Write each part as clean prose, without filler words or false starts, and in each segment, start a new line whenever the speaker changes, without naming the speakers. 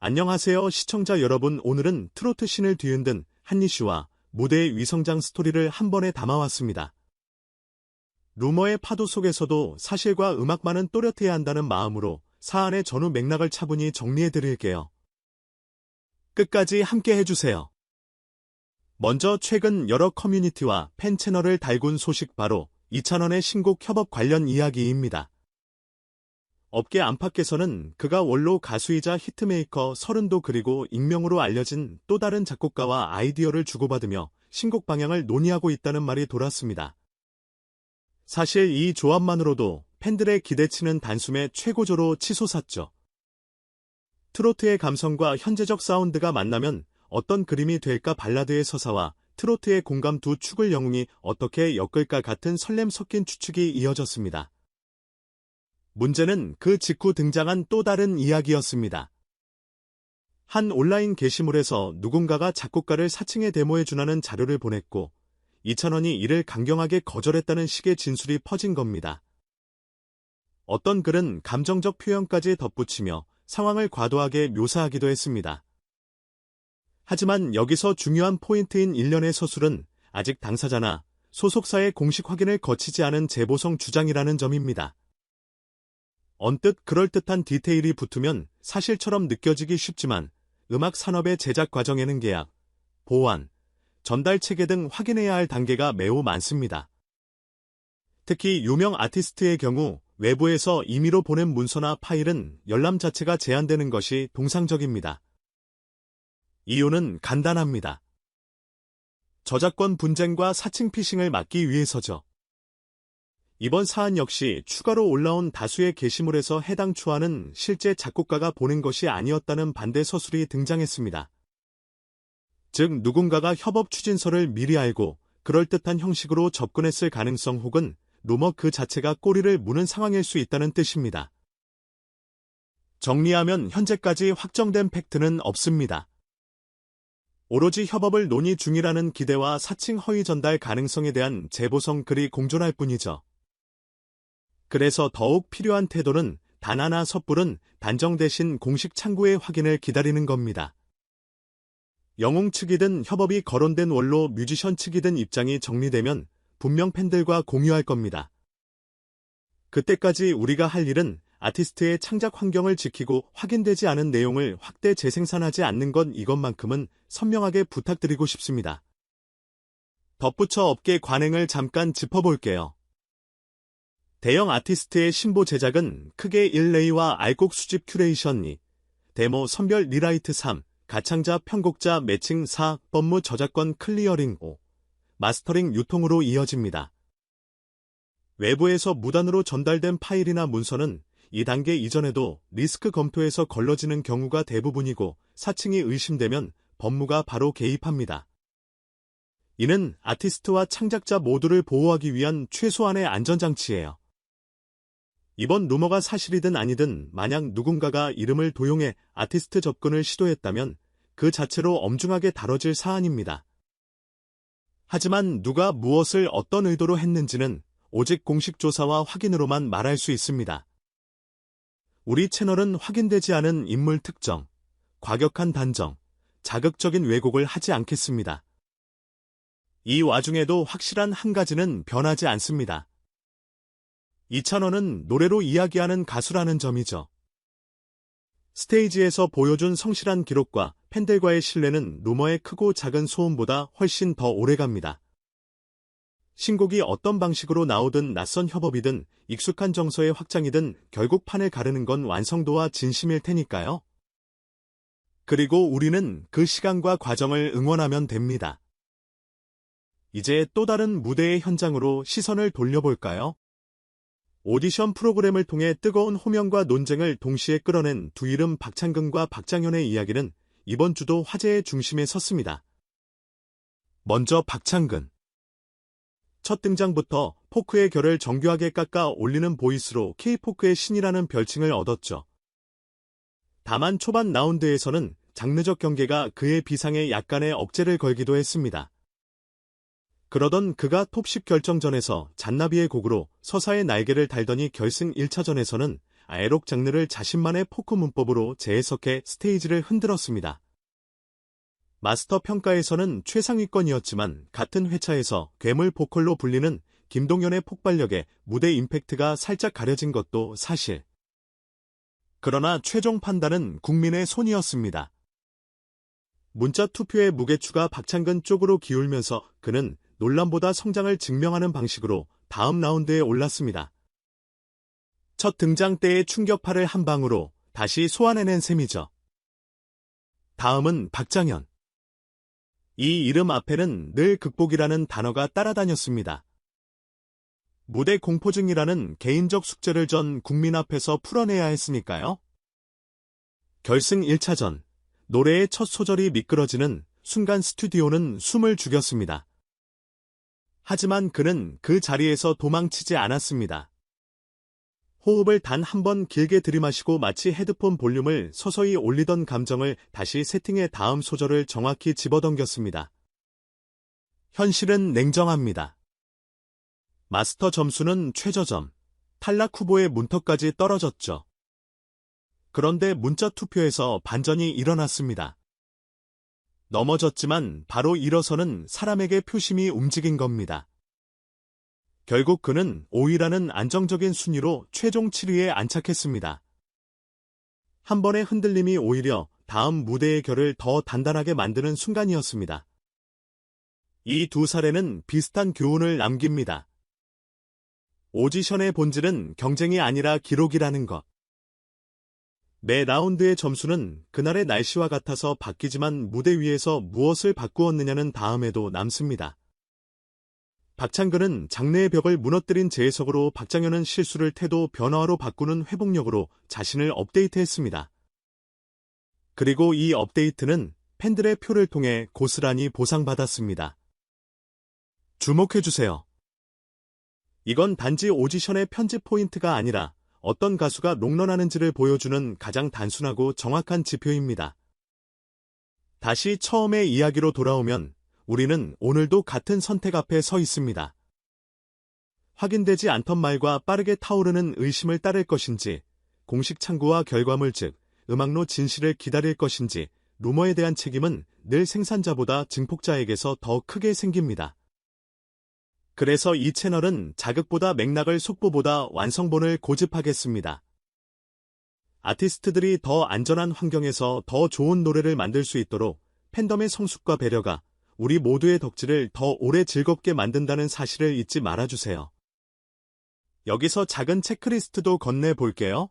안녕하세요 시청자 여러분, 오늘은 트로트 신을 뒤흔든 한니 씨와 무대의 위성장 스토리를 한 번에 담아왔습니다. 루머의 파도 속에서도 사실과 음악만은 또렷해야 한다는 마음으로 사안의 전후 맥락을 차분히 정리해드릴게요. 끝까지 함께 해주세요. 먼저 최근 여러 커뮤니티와 팬 채널을 달군 소식, 바로 이찬원의 신곡 협업 관련 이야기입니다. 업계 안팎에서는 그가 원로 가수이자 히트메이커 서른도, 그리고 익명으로 알려진 또 다른 작곡가와 아이디어를 주고받으며 신곡 방향을 논의하고 있다는 말이 돌았습니다. 사실 이 조합만으로도 팬들의 기대치는 단숨에 최고조로 치솟았죠. 트로트의 감성과 현재적 사운드가 만나면 어떤 그림이 될까, 발라드의 서사와 트로트의 공감, 두 축을 영웅이 어떻게 엮을까 같은 설렘 섞인 추측이 이어졌습니다. 문제는 그 직후 등장한 또 다른 이야기였습니다. 한 온라인 게시물에서 누군가가 작곡가를 사칭해 데모해주라는 자료를 보냈고 이찬원이 이를 강경하게 거절했다는 식의 진술이 퍼진 겁니다. 어떤 글은 감정적 표현까지 덧붙이며 상황을 과도하게 묘사하기도 했습니다. 하지만 여기서 중요한 포인트인 일련의 서술은 아직 당사자나 소속사의 공식 확인을 거치지 않은 재보성 주장이라는 점입니다. 언뜻 그럴듯한 디테일이 붙으면 사실처럼 느껴지기 쉽지만 음악 산업의 제작 과정에는 계약, 보완, 전달 체계 등 확인해야 할 단계가 매우 많습니다. 특히 유명 아티스트의 경우 외부에서 임의로 보낸 문서나 파일은 열람 자체가 제한되는 것이 통상적입니다. 이유는 간단합니다. 저작권 분쟁과 사칭 피싱을 막기 위해서죠. 이번 사안 역시 추가로 올라온 다수의 게시물에서 해당 초안은 실제 작곡가가 보낸 것이 아니었다는 반대 서술이 등장했습니다. 즉 누군가가 협업 추진서를 미리 알고 그럴듯한 형식으로 접근했을 가능성, 혹은 루머 그 자체가 꼬리를 무는 상황일 수 있다는 뜻입니다. 정리하면 현재까지 확정된 팩트는 없습니다. 오로지 협업을 논의 중이라는 기대와 사칭 허위 전달 가능성에 대한 재보성 글이 공존할 뿐이죠. 그래서 더욱 필요한 태도는 단 하나 섣부른 단정 대신 공식 창구의 확인을 기다리는 겁니다. 영웅 측이든 협업이 거론된 원로 뮤지션 측이든 입장이 정리되면 분명 팬들과 공유할 겁니다. 그때까지 우리가 할 일은 아티스트의 창작 환경을 지키고 확인되지 않은 내용을 확대 재생산하지 않는 것, 이것만큼은 선명하게 부탁드리고 싶습니다. 덧붙여 업계 관행을 잠깐 짚어볼게요. 대형 아티스트의 신보 제작은 크게 1레이와 알곡 수집 큐레이션 2, 데모 선별 리라이트 3, 가창자 편곡자 매칭 4, 법무 저작권 클리어링 5, 마스터링 유통으로 이어집니다. 외부에서 무단으로 전달된 파일이나 문서는 이 단계 이전에도 리스크 검토에서 걸러지는 경우가 대부분이고 사칭이 의심되면 법무가 바로 개입합니다. 이는 아티스트와 창작자 모두를 보호하기 위한 최소한의 안전장치예요. 이번 루머가 사실이든 아니든 만약 누군가가 이름을 도용해 아티스트 접근을 시도했다면 그 자체로 엄중하게 다뤄질 사안입니다. 하지만 누가 무엇을 어떤 의도로 했는지는 오직 공식 조사와 확인으로만 말할 수 있습니다. 우리 채널은 확인되지 않은 인물 특정, 과격한 단정, 자극적인 왜곡을 하지 않겠습니다. 이 와중에도 확실한 한 가지는 변하지 않습니다. 이찬원은 노래로 이야기하는 가수라는 점이죠. 스테이지에서 보여준 성실한 기록과 팬들과의 신뢰는 루머의 크고 작은 소음보다 훨씬 더 오래갑니다. 신곡이 어떤 방식으로 나오든 낯선 협업이든 익숙한 정서의 확장이든 결국 판을 가르는 건 완성도와 진심일 테니까요. 그리고 우리는 그 시간과 과정을 응원하면 됩니다. 이제 또 다른 무대의 현장으로 시선을 돌려볼까요? 오디션 프로그램을 통해 뜨거운 호명과 논쟁을 동시에 끌어낸 두 이름, 박창근과 박장현의 이야기는 이번 주도 화제의 중심에 섰습니다. 먼저 박창근. 첫 등장부터 포크의 결을 정교하게 깎아 올리는 보이스로 K-포크의 신이라는 별칭을 얻었죠. 다만 초반 라운드에서는 장르적 경계가 그의 비상에 약간의 억제를 걸기도 했습니다. 그러던 그가 톱10 결정전에서 잔나비의 곡으로 서사의 날개를 달더니 결승 1차전에서는 아에록 장르를 자신만의 포크 문법으로 재해석해 스테이지를 흔들었습니다. 마스터 평가에서는 최상위권이었지만 같은 회차에서 괴물 보컬로 불리는 김동현의 폭발력에 무대 임팩트가 살짝 가려진 것도 사실. 그러나 최종 판단은 국민의 손이었습니다. 문자 투표의 무게추가 박창근 쪽으로 기울면서 그는 논란보다 성장을 증명하는 방식으로 다음 라운드에 올랐습니다. 첫 등장 때의 충격파를 한 방으로 다시 소환해낸 셈이죠. 다음은 박장현. 이 이름 앞에는 늘 극복이라는 단어가 따라다녔습니다. 무대 공포증이라는 개인적 숙제를 전 국민 앞에서 풀어내야 했으니까요. 결승 1차전, 노래의 첫 소절이 미끄러지는 순간 스튜디오는 숨을 죽였습니다. 하지만 그는 그 자리에서 도망치지 않았습니다. 호흡을 단 한 번 길게 들이마시고 마치 헤드폰 볼륨을 서서히 올리던 감정을 다시 세팅해 다음 소절을 정확히 집어당겼습니다. 현실은 냉정합니다. 마스터 점수는 최저점, 탈락 후보의 문턱까지 떨어졌죠. 그런데 문자 투표에서 반전이 일어났습니다. 넘어졌지만 바로 일어서는 사람에게 표심이 움직인 겁니다. 결국 그는 5위라는 안정적인 순위로 최종 7위에 안착했습니다. 한 번의 흔들림이 오히려 다음 무대의 결을 더 단단하게 만드는 순간이었습니다. 이 두 사례는 비슷한 교훈을 남깁니다. 오디션의 본질은 경쟁이 아니라 기록이라는 것. 매 라운드의 점수는 그날의 날씨와 같아서 바뀌지만 무대 위에서 무엇을 바꾸었느냐는 다음에도 남습니다. 박창근은 장르의 벽을 무너뜨린 재해석으로, 박장현은 실수를 태도 변화로 바꾸는 회복력으로 자신을 업데이트했습니다. 그리고 이 업데이트는 팬들의 표를 통해 고스란히 보상받았습니다. 주목해주세요. 이건 단지 오디션의 편집 포인트가 아니라 어떤 가수가 롱런하는지를 보여주는 가장 단순하고 정확한 지표입니다. 다시 처음의 이야기로 돌아오면 우리는 오늘도 같은 선택 앞에 서 있습니다. 확인되지 않던 말과 빠르게 타오르는 의심을 따를 것인지, 공식 창구와 결과물 즉 음악로 진실을 기다릴 것인지, 루머에 대한 책임은 늘 생산자보다 증폭자에게서 더 크게 생깁니다. 그래서 이 채널은 자극보다 맥락을, 속보보다 완성본을 고집하겠습니다. 아티스트들이 더 안전한 환경에서 더 좋은 노래를 만들 수 있도록 팬덤의 성숙과 배려가 우리 모두의 덕질을 더 오래 즐겁게 만든다는 사실을 잊지 말아주세요. 여기서 작은 체크리스트도 건네볼게요.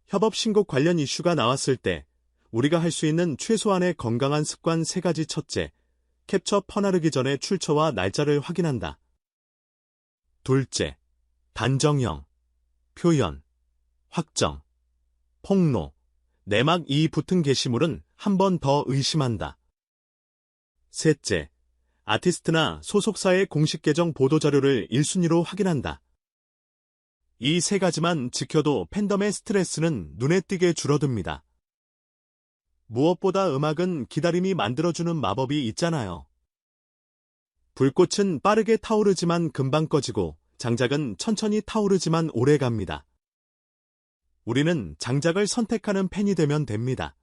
협업 신곡 관련 이슈가 나왔을 때 우리가 할 수 있는 최소한의 건강한 습관 3가지. 첫째, 캡처 퍼나르기 전에 출처와 날짜를 확인한다. 둘째, 단정형, 표현, 확정, 폭로, 내막 이 붙은 게시물은 한 번 더 의심한다. 셋째, 아티스트나 소속사의 공식 계정 보도자료를 1순위로 확인한다. 이 3가지만 지켜도 팬덤의 스트레스는 눈에 띄게 줄어듭니다. 무엇보다 음악은 기다림이 만들어주는 마법이 있잖아요. 불꽃은 빠르게 타오르지만 금방 꺼지고 장작은 천천히 타오르지만 오래 갑니다. 우리는 장작을 선택하는 팬이 되면 됩니다.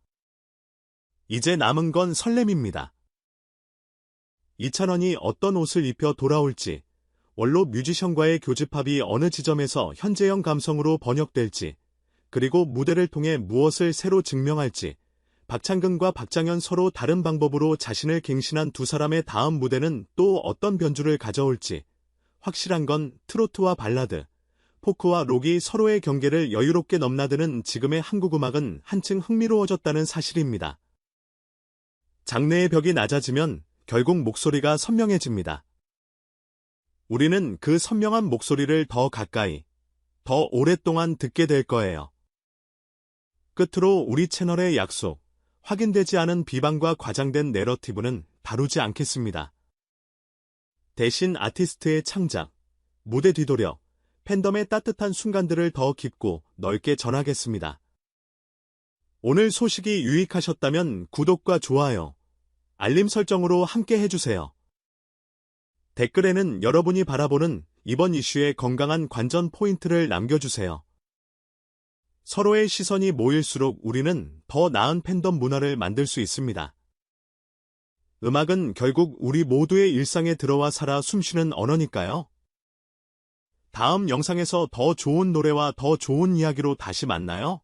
이제 남은 건 설렘입니다. 이찬원이 어떤 옷을 입혀 돌아올지, 원로 뮤지션과의 교집합이 어느 지점에서 현재형 감성으로 번역될지, 그리고 무대를 통해 무엇을 새로 증명할지, 박창근과 박장현 서로 다른 방법으로 자신을 갱신한 두 사람의 다음 무대는 또 어떤 변주를 가져올지, 확실한 건 트로트와 발라드, 포크와 록이 서로의 경계를 여유롭게 넘나드는 지금의 한국 음악은 한층 흥미로워졌다는 사실입니다. 장르의 벽이 낮아지면 결국 목소리가 선명해집니다. 우리는 그 선명한 목소리를 더 가까이, 더 오랫동안 듣게 될 거예요. 끝으로 우리 채널의 약속, 확인되지 않은 비방과 과장된 내러티브는 다루지 않겠습니다. 대신 아티스트의 창작, 무대 뒤도력, 팬덤의 따뜻한 순간들을 더 깊고 넓게 전하겠습니다. 오늘 소식이 유익하셨다면 구독과 좋아요, 알림 설정으로 함께 해주세요. 댓글에는 여러분이 바라보는 이번 이슈의 건강한 관전 포인트를 남겨주세요. 서로의 시선이 모일수록 우리는 더 나은 팬덤 문화를 만들 수 있습니다. 음악은 결국 우리 모두의 일상에 들어와 살아 숨쉬는 언어니까요. 다음 영상에서 더 좋은 노래와 더 좋은 이야기로 다시 만나요.